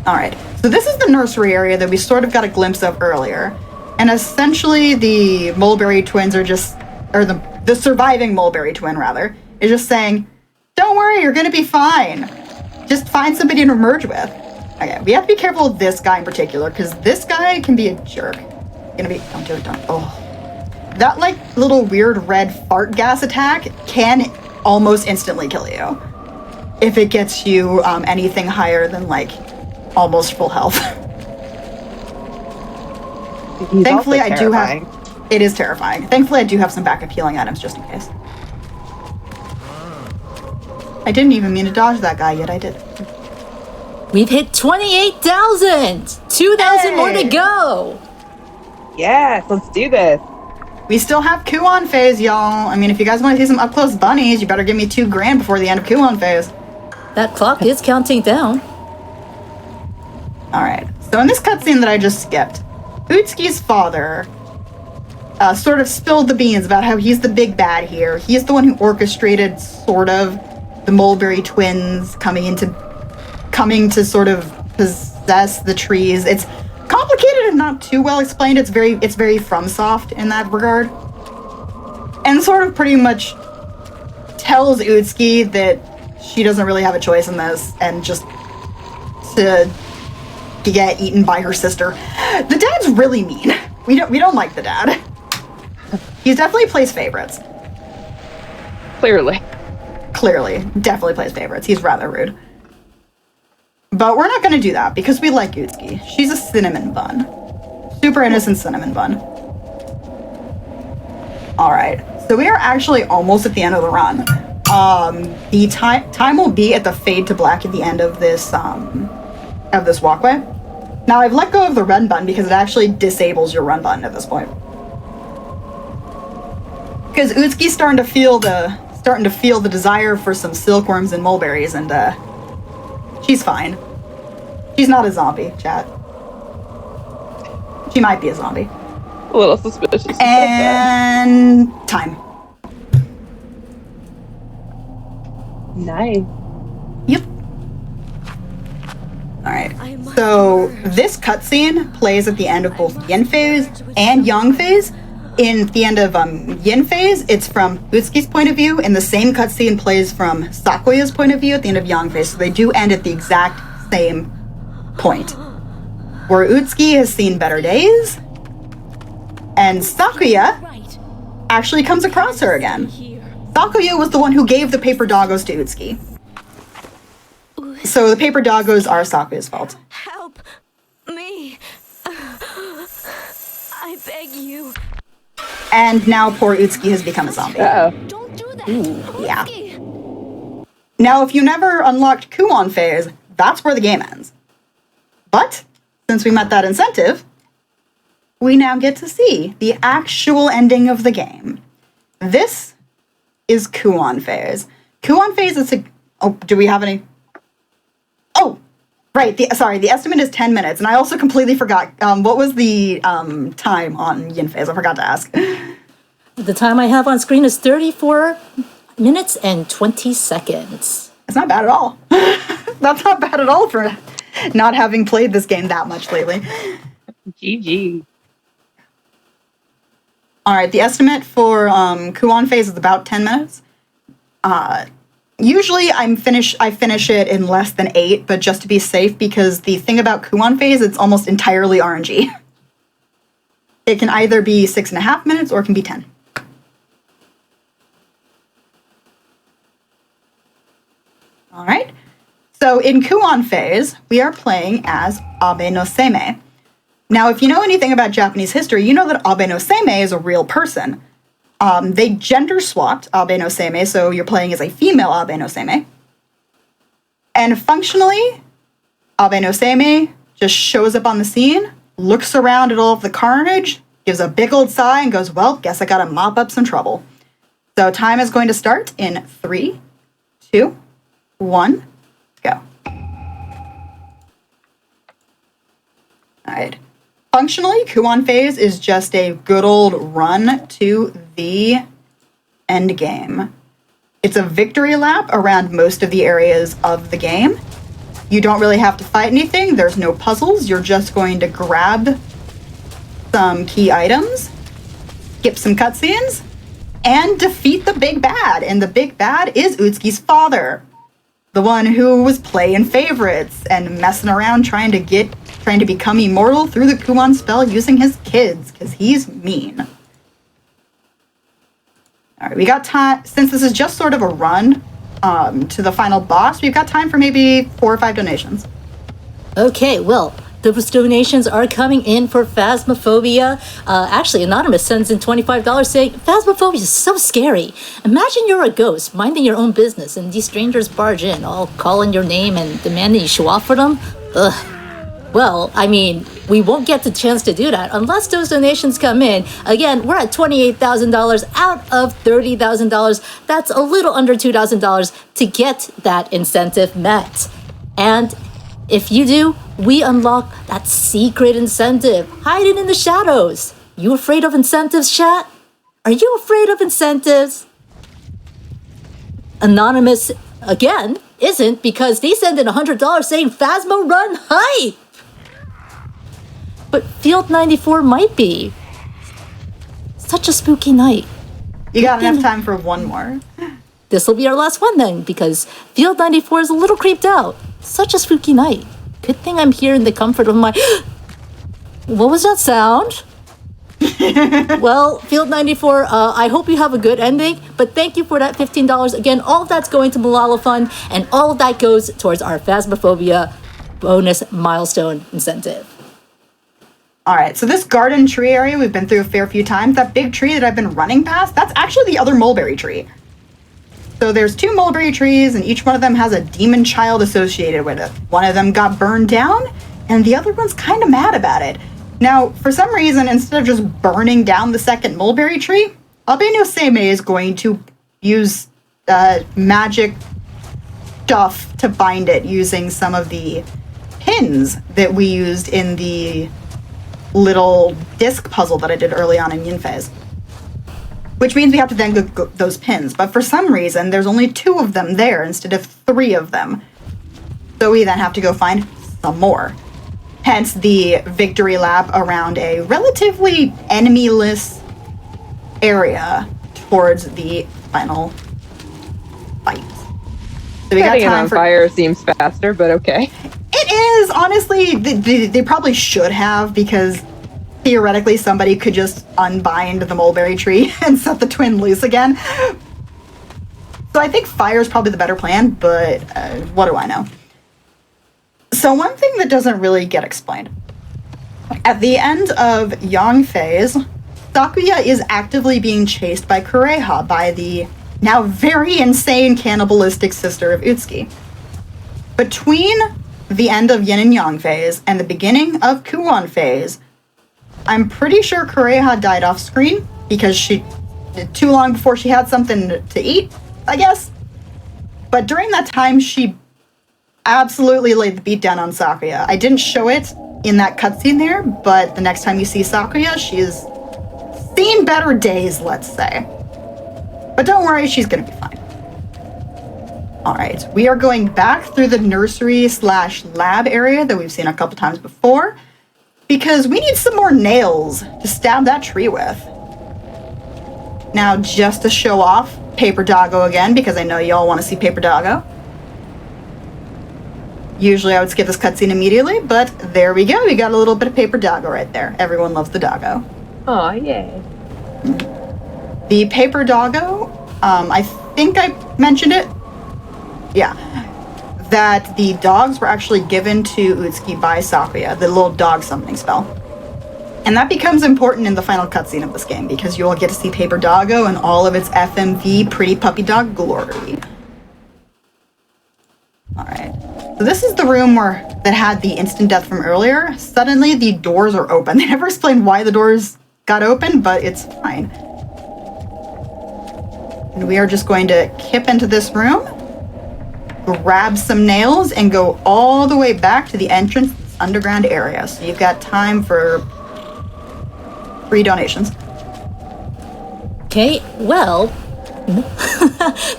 Alright, so this is the nursery area that we sort of got a glimpse of earlier. And essentially, the Mulberry twins are just... Or the surviving Mulberry twin, rather, is just saying, don't worry, you're gonna be fine. Just find somebody to merge with. Okay, we have to be careful with this guy in particular, because this guy can be a jerk. Don't do it, don't. Oh. That, like, little weird red fart gas attack can almost instantly kill you. If it gets you anything higher than, like, almost full health. Thankfully, I do have... It is terrifying. Thankfully, I do have some backup healing items just in case. I didn't even mean to dodge that guy, yet I did. We've hit 28,000! 2,000 more to go! Yes, let's do this. We still have Kuon phase, y'all. I mean, if you guys want to see some up-close bunnies, you better give me $2,000 before the end of Kuon phase. That clock is counting down. Alright, so in this cutscene that I just skipped, Utsuki's father sort of spilled the beans about how he's the big bad here. He's the one who orchestrated, sort of, the Mulberry twins coming to sort of possess the trees. It's complicated and not too well explained. It's very FromSoft in that regard. And sort of pretty much tells Utsuki that she doesn't really have a choice in this, and just to get eaten by her sister. The dad's really mean. We don't like the dad. He's definitely plays favorites. Clearly, definitely plays favorites. He's rather rude. But we're not going to do that because we like Utsuki. She's a cinnamon bun. Super innocent cinnamon bun. Alright, so we are actually almost at the end of the run. The time will be at the fade to black at the end of this walkway. Now I've let go of the run button because it actually disables your run button at this point. Because Utsuki's starting to feel the desire for some silkworms and mulberries, and she's fine. She's not a zombie, chat. She might be a zombie. a little suspicious. And time. Nice. Yep. Alright, so this cutscene plays at the end of both Yin phase and Yang phase. In the end of Yin phase, it's from Utsuki's point of view, and the same cutscene plays from Sakuya's point of view at the end of Yang phase, so they do end at the exact same point. Where Utsuki has seen better days, and Sakuya actually comes across her again. Sakuya was the one who gave the paper doggos to Utsuki. So the paper doggos are Sakuya's fault. Help me. I beg you. And now poor Utsuki has become a zombie. Uh-oh. Don't do that. Yeah. Utsuki. Now, if you never unlocked Kuon phase, that's where the game ends. But, since we met that incentive, we now get to see the actual ending of the game. This is Kuon phase. Kuon phase is a... Oh, do we have any... Oh, right. The estimate is 10 minutes, and I also completely forgot. What was the time on Yin phase? I forgot to ask. The time I have on screen is 34 minutes and 20 seconds. It's not bad at all. That's not bad at all for not having played this game that much lately. GG. All right, the estimate for Kuon phase is about 10 minutes. Usually I finish it in less than 8, but just to be safe, because the thing about Kuon phase, it's almost entirely RNG. It can either be 6.5 minutes or it can be 10. All right. So in Kuon phase, we are playing as Abe no Seimei. Now, if you know anything about Japanese history, you know that Abe no Seimei is a real person. They gender swapped Abe no Seimei, so you're playing as a female Abe no Seimei. And functionally, Abe no Seimei just shows up on the scene, looks around at all of the carnage, gives a big old sigh, and goes, well, guess I gotta mop up some trouble. So time is going to start in 3, 2, 1, go. All right. Functionally, Kuon phase is just a good old run to the end game. It's a victory lap around most of the areas of the game. You don't really have to fight anything. There's no puzzles. You're just going to grab some key items, skip some cutscenes, and defeat the big bad. And the big bad is Utsuki's father. The one who was playing favorites and messing around trying to become immortal through the Kuon spell using his kids, because he's mean. Alright, we got time, since this is just sort of a run to the final boss, we've got time for maybe 4 or 5 donations. Okay, well, those donations are coming in for Phasmophobia. Actually, Anonymous sends in $25 saying, Phasmophobia is so scary. Imagine you're a ghost minding your own business and these strangers barge in, all calling your name and demanding you show off for them. Ugh. Well, I mean, we won't get the chance to do that unless those donations come in. Again, we're at $28,000 out of $30,000. That's a little under $2,000 to get that incentive met. And if you do, we unlock that secret incentive hiding in the shadows. You afraid of incentives, chat? Are you afraid of incentives? Anonymous, again, isn't, because they sent in $100 saying Phasmo Run hype. But Field 94 might be. Such a spooky night. You got enough time for one more. This will be our last one then, because Field 94 is a little creeped out. Such a spooky night. Good thing I'm here in the comfort of my... What was that sound? Well, Field 94, I hope you have a good ending, but thank you for that $15. Again, all of that's going to Malala Fund, and all of that goes towards our Phasmophobia bonus milestone incentive. All right, so this garden tree area we've been through a fair few times. That big tree that I've been running past, that's actually the other mulberry tree. So there's 2 mulberry trees, and each one of them has a demon child associated with it. One of them got burned down, and the other one's kind of mad about it. Now, for some reason, instead of just burning down the second mulberry tree, Albino Seme is going to use magic stuff to bind it using some of the pins that we used in the little disc puzzle that I did early on in Yin Phase. Which means we have to then go those pins. But for some reason, there's only 2 of them there instead of 3 of them. So we then have to go find some more. Hence the victory lap around a relatively enemy-less area towards the final fight. So we got Setting it time on for fire seems faster, but okay. It is, honestly. They probably should have, because theoretically somebody could just unbind the mulberry tree and set the twin loose again. So I think fire is probably the better plan, but what do I know? So one thing that doesn't really get explained. At the end of Yang Phase, Sakuya is actively being chased by Kureha, by the now very insane cannibalistic sister of Utsuki. Between the end of Yin and Yang Phase and the beginning of Kuon Phase, I'm pretty sure Kureha died off screen because she did too long before she had something to eat, I guess. But during that time, she absolutely laid the beat down on Sakuya. I didn't show it in that cutscene there, but the next time you see Sakuya, she's seen better days, let's say. But don't worry, she's gonna be fine. Alright, we are going back through the nursery/lab area that we've seen a couple times before, because we need some more nails to stab that tree with. Now, just to show off Paper Doggo again, because I know y'all want to see Paper Doggo. Usually I would skip this cutscene immediately, but there we go. We got a little bit of Paper Doggo right there. Everyone loves the doggo. Aw, yay. The Paper Doggo, I think I mentioned it. Yeah. That the dogs were actually given to Utsuki by Sakuya, the little dog summoning spell. And that becomes important in the final cutscene of this game, because you will get to see Paper Doggo and all of its FMV pretty puppy dog glory. Alright. So this is the room that had the instant death from earlier. Suddenly the doors are open. They never explained why the doors got open, but it's fine. And we are just going to kip into this room, grab some nails, and go all the way back to the entrance to this underground area. So you've got time for 3 donations. Okay, well,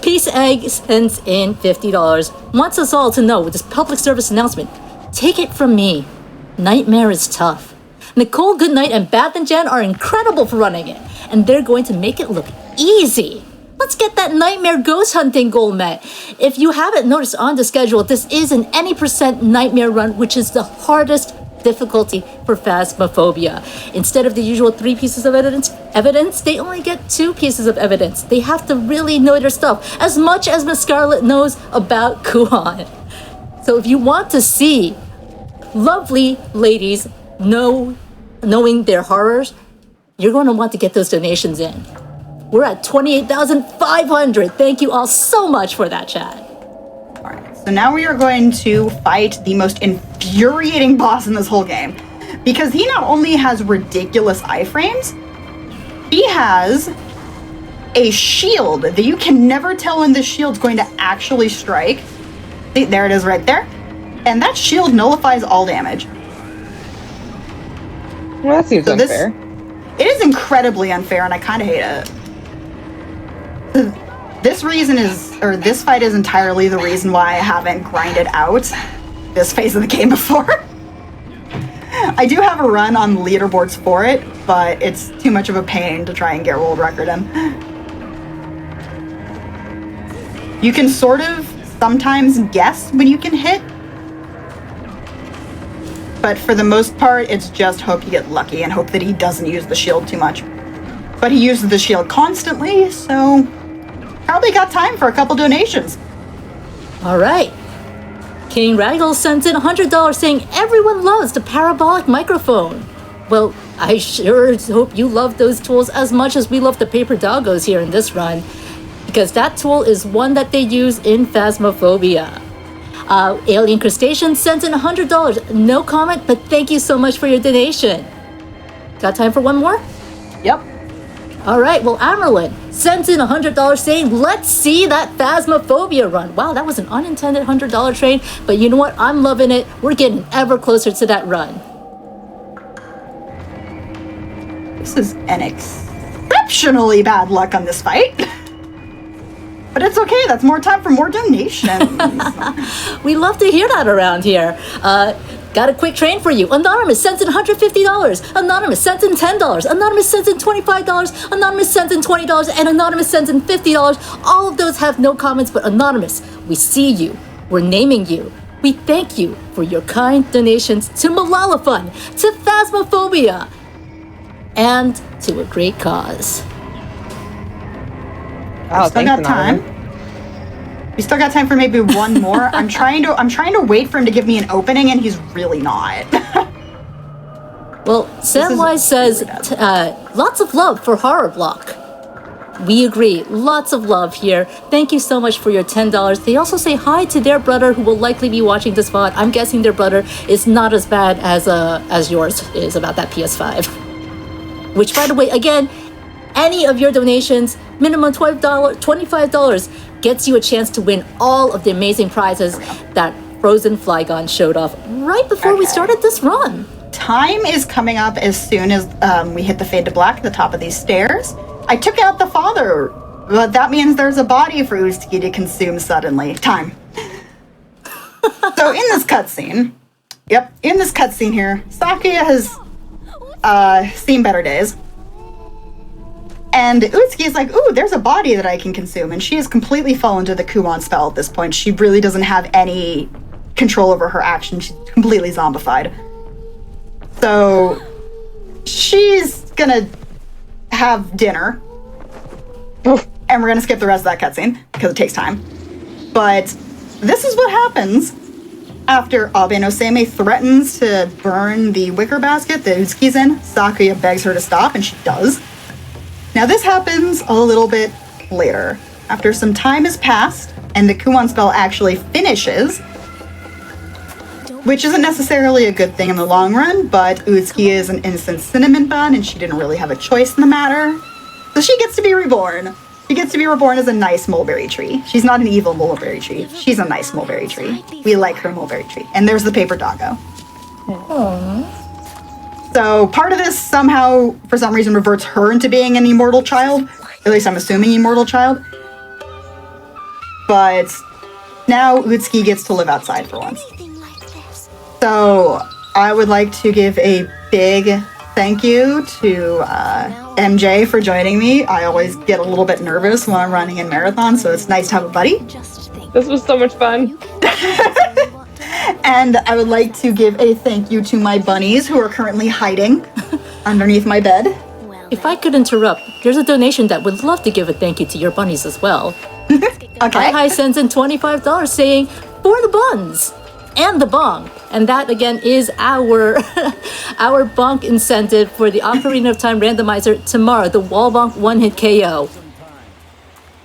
Peace Egg sends in $50. Wants us all to know with this public service announcement. Take it from me. Nightmare is tough. Nicole Goodnight and Bath and Jan are incredible for running it, and they're going to make it look easy. Let's get that nightmare ghost hunting goal met. If you haven't noticed on the schedule, this is an any % nightmare run, which is the hardest difficulty for Phasmophobia. Instead of the usual 3 pieces of evidence, they only get 2 pieces of evidence. They have to really know their stuff, as much as Miss Scarlet knows about Kuon. So if you want to see lovely ladies knowing their horrors, you're going to want to get those donations in. We're at 28,500. Thank you all so much for that, chat. Alright, So now we are going to fight the most infuriating boss in this whole game. Because he not only has ridiculous iframes, he has a shield that you can never tell when the shield's going to actually strike. See, there it is right there. And that shield nullifies all damage. Well, that seems unfair. It is incredibly unfair, and I kind of hate it. This fight is entirely the reason why I haven't grinded out this phase of the game before. I do have a run on the leaderboards for it, but it's too much of a pain to try and get world record in. You can sort of sometimes guess when you can hit, but for the most part, it's just hope you get lucky and hope that he doesn't use the shield too much. But he uses the shield constantly, so probably got time for a couple donations. All right. King Raggle sent in $100 saying everyone loves the parabolic microphone. Well, I sure hope you love those tools as much as we love the paper doggos here in this run, because that tool is one that they use in Phasmophobia. Alien Crustacean sent in $100. No comment, but thank you so much for your donation. Got time for one more? Yep. All right, well, Amerlin sent in $100 saying, let's see that Phasmophobia run. Wow, that was an unintended $100 trade, but you know what? I'm loving it. We're getting ever closer to that run. This is an exceptionally bad luck on this fight. But it's okay, that's more time for more donations. We love to hear that around here. Got a quick train for you. Anonymous sent in $150. Anonymous sent in $10. Anonymous sent in $25. Anonymous sent in $20. And Anonymous sent in $50. All of those have no comments, but Anonymous, we see you. We're naming you. We thank you for your kind donations to Malala Fund, to Phasmophobia, and to a great cause. Wow, Still got time. We still got time for maybe one more. I'm trying to wait for him to give me an opening, and he's really not. Well, Samwise says lots of love for Horror Block. We agree. Lots of love here. Thank you so much for your $10. They also say hi to their brother, who will likely be watching this VOD. I'm guessing their brother is not as bad as yours is about that PS5. Which, by the way, again, any of your donations, minimum $25, gets you a chance to win all of the amazing prizes that Frozen Flygon showed off right before we started this run. Time is coming up as soon as we hit the fade to black at the top of these stairs. I took out the father, but that means there's a body for Utsky to consume suddenly. Time. So in this cutscene, here, Sakuya has seen better days. And Utsuki is like, ooh, there's a body that I can consume. And she has completely fallen to the Kuon spell at this point. She really doesn't have any control over her actions. She's completely zombified. So she's gonna have dinner. And we're gonna skip the rest of that cutscene because it takes time. But this is what happens after Abe no Seimei threatens to burn the wicker basket that Utsuki's in. Sakuya begs her to stop, and she does. Now this happens a little bit later, after some time has passed and the Kuon spell actually finishes, which isn't necessarily a good thing in the long run, but Utsuki is an innocent cinnamon bun and she didn't really have a choice in the matter. So she gets to be reborn. She gets to be reborn as a nice mulberry tree. She's not an evil mulberry tree. She's a nice mulberry tree. We like her mulberry tree. And there's the paper doggo. Aww. So part of this somehow, for some reason, reverts her into being an immortal child. At least I'm assuming immortal child. But now Utsuki gets to live outside for once. So I would like to give a big thank you to MJ for joining me. I always get a little bit nervous when I'm running in marathons, so it's nice to have a buddy. This was so much fun. And I would like to give a thank you to my bunnies who are currently hiding underneath my bed. If I could interrupt, there's a donation that would love to give a thank you to your bunnies as well. Okay. Hi sends in $25 saying, for the buns and the bong. And that again is our our bonk incentive for the Ocarina of Time randomizer tomorrow, the wall bonk one-hit KO.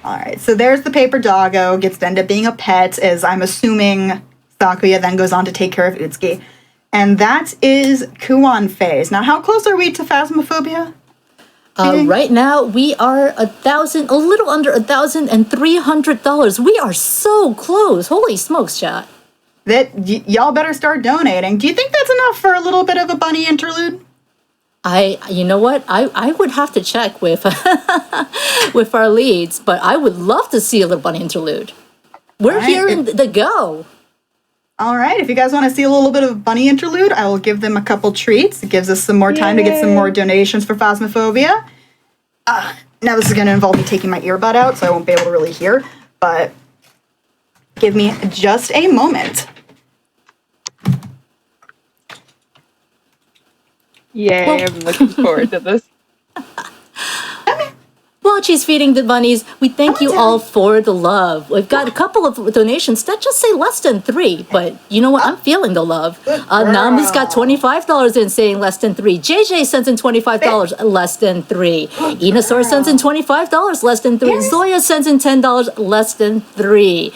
All right, so there's the paper doggo, gets to end up being a pet, as I'm assuming Sakuya then goes on to take care of Utsuki. And that is Kuon phase. Now, how close are we to Phasmophobia? Right now, we are a little under $1,300. We are so close. Holy smokes, chat. Y'all better start donating. Do you think that's enough for a little bit of a bunny interlude? You know what? I would have to check with with our leads, but I would love to see a little bunny interlude. We're here in the go. All right, if you guys want to see a little bit of bunny interlude, I will give them a couple treats. It gives us some more time to get some more donations for Phasmophobia. Now this is going to involve me taking my earbud out, so I won't be able to really hear, but give me just a moment. Yay, I'm looking forward to this. While she's feeding the bunnies, we thank you all for the love. We've got a couple of donations that just say less than 3, but you know what? I'm feeling the love. Namu's got $25 in saying less than 3. JJ sends in $25, less than 3. Inasaur sends in $25, less than 3. Zoya sends in $10, less than 3.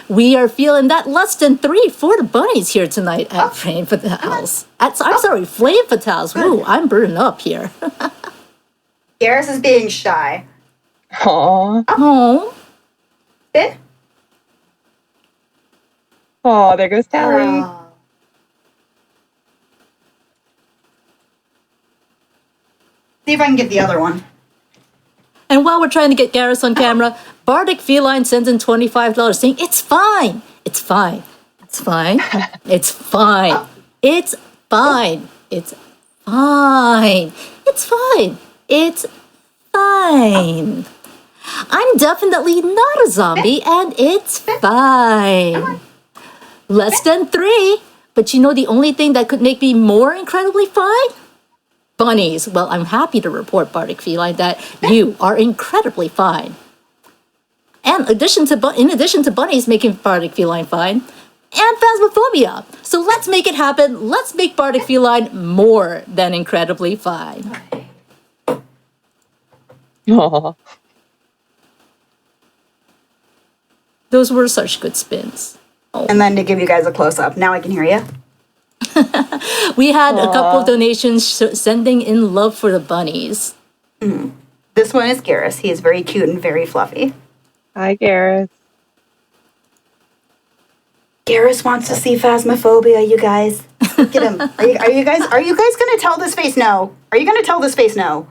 We are feeling that less than 3 for the bunnies here tonight at Flame Fatales. I'm sorry, Flame Fatales. Ooh, I'm burning up here. Garrus is being shy. Aww. Oh. Sit. Oh, there goes Tally. See if I can get the other one. And while we're trying to get Garrus on camera, Bardic Feline sends in $25 saying, it's fine. It's fine. It's fine. It's fine. It's fine. It's fine. It's fine. It's fine. I'm definitely not a zombie, and it's fine. Less than 3. But you know the only thing that could make me more incredibly fine? Bunnies. Well, I'm happy to report, Bardic Feline, that you are incredibly fine. And in addition to bunnies making Bardic Feline fine, and Phasmophobia. So let's make it happen. Let's make Bardic Feline more than incredibly fine. Aww. Those were such good spins. Oh. And then to give you guys a close-up. Now I can hear you. We had a couple of donations sending in love for the bunnies. This one is Garrus. He is very cute and very fluffy. Hi, Garrus. Garrus wants to see Phasmophobia, you guys. Look at him. Are you guys gonna tell this face no? Are you gonna tell this face no?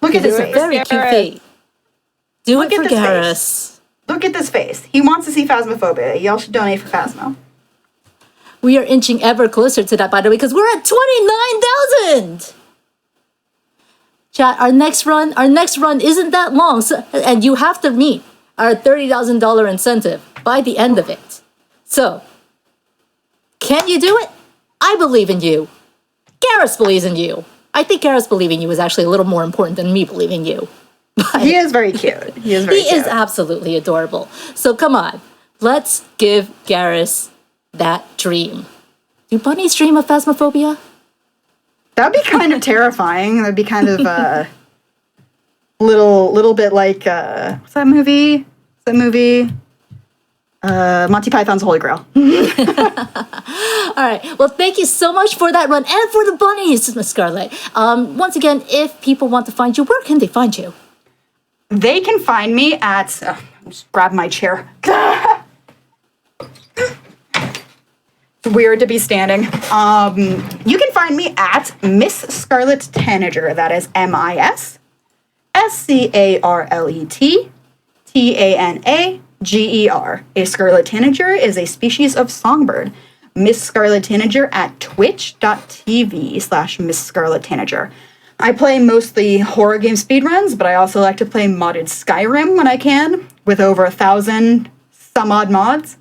Look at this face. Very cute face. Do Look it at for this Garrus. Look at this face. He wants to see Phasmophobia. Y'all should donate for Phasmo. We are inching ever closer to that, by the way, because we're at 29,000. Chat, our next run isn't that long, and you have to meet our $30,000 incentive by the end of it. So, can you do it? I believe in you. Garrus believes in you. I think Garrus believing you is actually a little more important than me believing you. But He is very cute. He is very cute. is absolutely adorable. So come on, let's give Garrus that dream. Do bunnies dream of Phasmophobia? That'd be kind of terrifying. That'd be kind of a little bit like what's that movie? Monty Python's Holy Grail. All right. Well, thank you so much for that run and for the bunnies, Miss Scarlet. Once again, if people want to find you, where can they find you? They can find me at. Just grab my chair. It's weird to be standing. You can find me at MissScarletTanager. That is MissScarletTanager. A scarlet tanager is a species of songbird. Miss Scarlet Tanager at twitch.tv/MissScarletTanager. I play mostly horror game speedruns, but I also like to play modded Skyrim when I can, with over 1,000 some odd mods.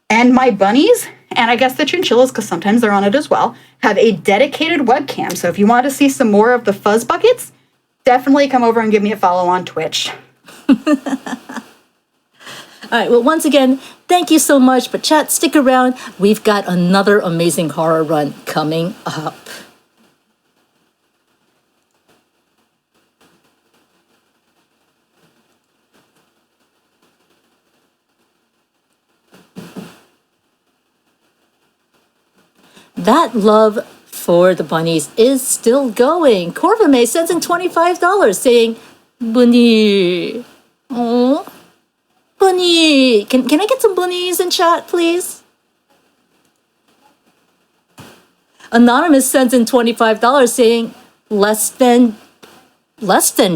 And my bunnies, and I guess the chinchillas, because sometimes they're on it as well, have a dedicated webcam. So if you want to see some more of the fuzz buckets, definitely come over and give me a follow on Twitch. All right. Well, once again, thank you so much. But chat, stick around. We've got another amazing horror run coming up. That love for the bunnies is still going. Corvame sends in $25 saying, Bunny. Oh, bunny. Can I get some bunnies in chat, please? Anonymous sends in $25 saying, less than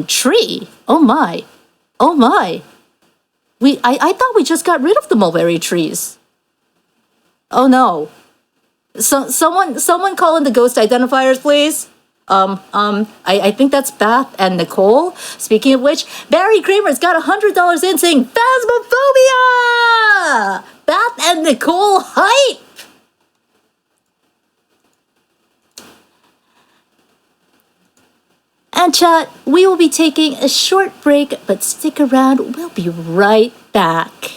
tree. Oh my. Oh my. I thought we just got rid of the mulberry trees. Oh no. So someone call in the ghost identifiers, please. I think that's Bath and Nicole. Speaking of which, Barry Kramer's got $100 in saying Phasmophobia! Bath and Nicole hype! And chat, we will be taking a short break, but stick around. We'll be right back.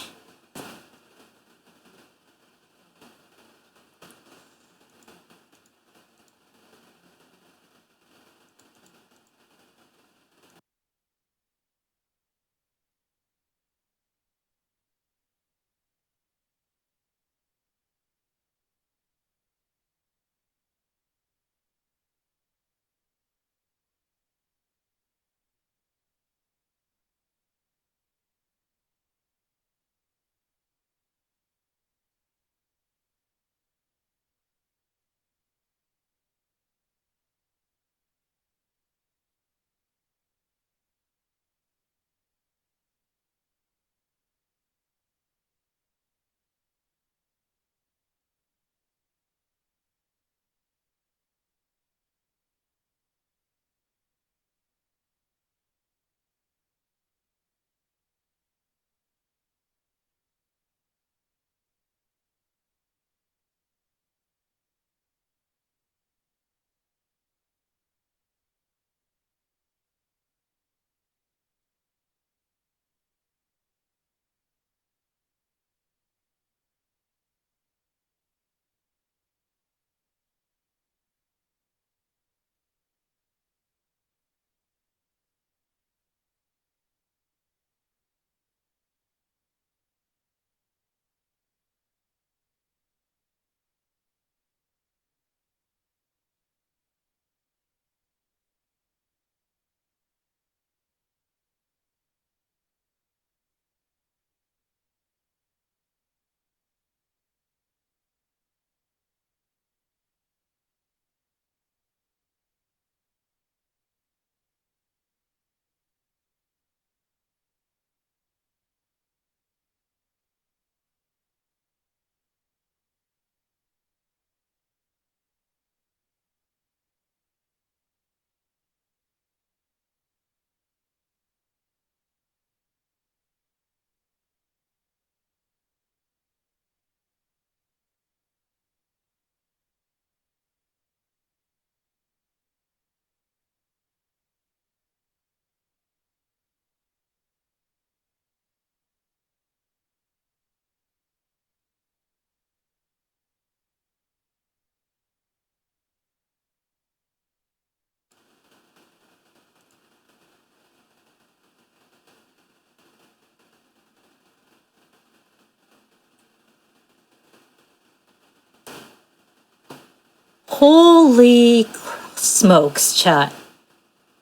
Holy smokes, chat.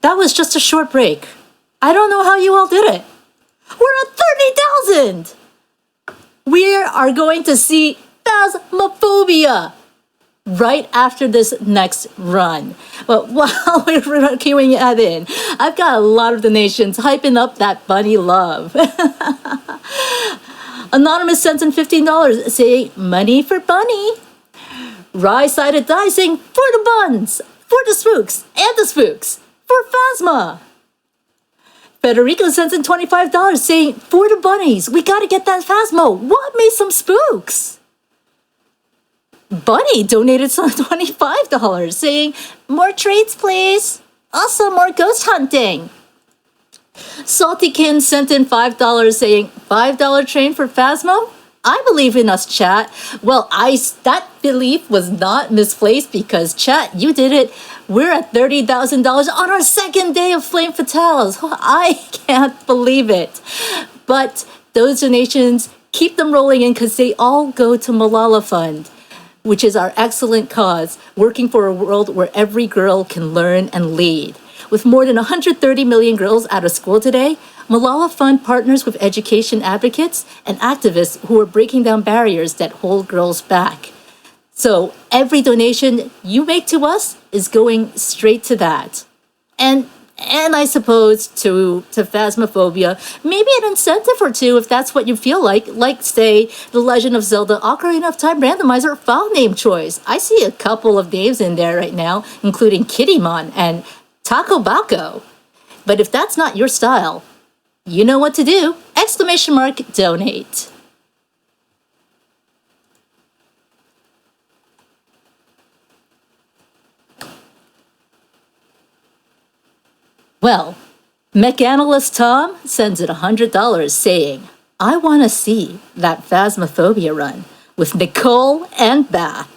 That was just a short break. I don't know how you all did it. We're at 30,000! We are going to see Phasmophobia right after this next run. But while we're queuing that in, I've got a lot of donations hyping up that bunny love. Anonymous sends in $15 saying, money for bunny. Rye-sided die saying, for the buns, for the spooks, and the spooks, for Phasma. Federico sends in $25 saying, for the bunnies, we gotta get that Phasmo. What made some spooks? Bunny donated some $25 saying, more trades please. Also more ghost hunting. Saltykin sent in $5 saying, $5 train for Phasmo? I believe in us, chat. Well, that belief was not misplaced because, chat, you did it. We're at $30,000 on our second day of Flame Fatales. I can't believe it. But those donations, keep them rolling in because they all go to Malala Fund. which is our excellent cause, working for a world where every girl can learn and lead. With more than 130 million girls out of school today, Malala Fund partners with education advocates and activists who are breaking down barriers that hold girls back. So every donation you make to us is going straight to that. And I suppose to Phasmophobia, maybe an incentive or two if that's what you feel like say, The Legend of Zelda Ocarina of Time Randomizer file name choice. I see a couple of names in there right now, including Kittymon and Taco Baco. But if that's not your style, you know what to do. ! Donate. Well, mech analyst Tom sends it $100 saying, I want to see that Phasmophobia run with Nicole and Bath.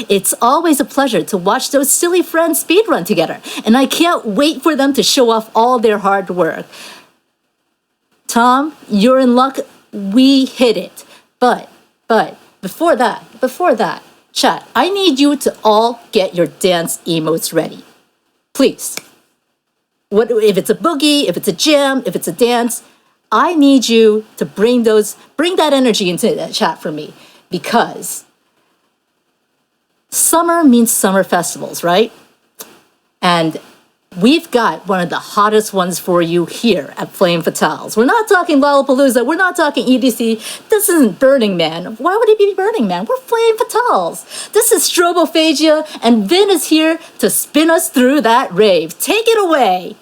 It's always a pleasure to watch those silly friends speedrun together, and I can't wait for them to show off all their hard work. Tom, you're in luck. We hit it. But before that, chat, I need you to all get your dance emotes ready. Please. What if it's a boogie, if it's a jam, if it's a dance, I need you to bring that energy into that chat for me, because summer means summer festivals, right? And we've got one of the hottest ones for you here at Flame Fatales. We're not talking Lollapalooza. We're not talking EDC. This isn't Burning Man. Why would it be Burning Man? We're Flame Fatales. This is Strobophagia, and Vin is here to spin us through that rave. Take it away.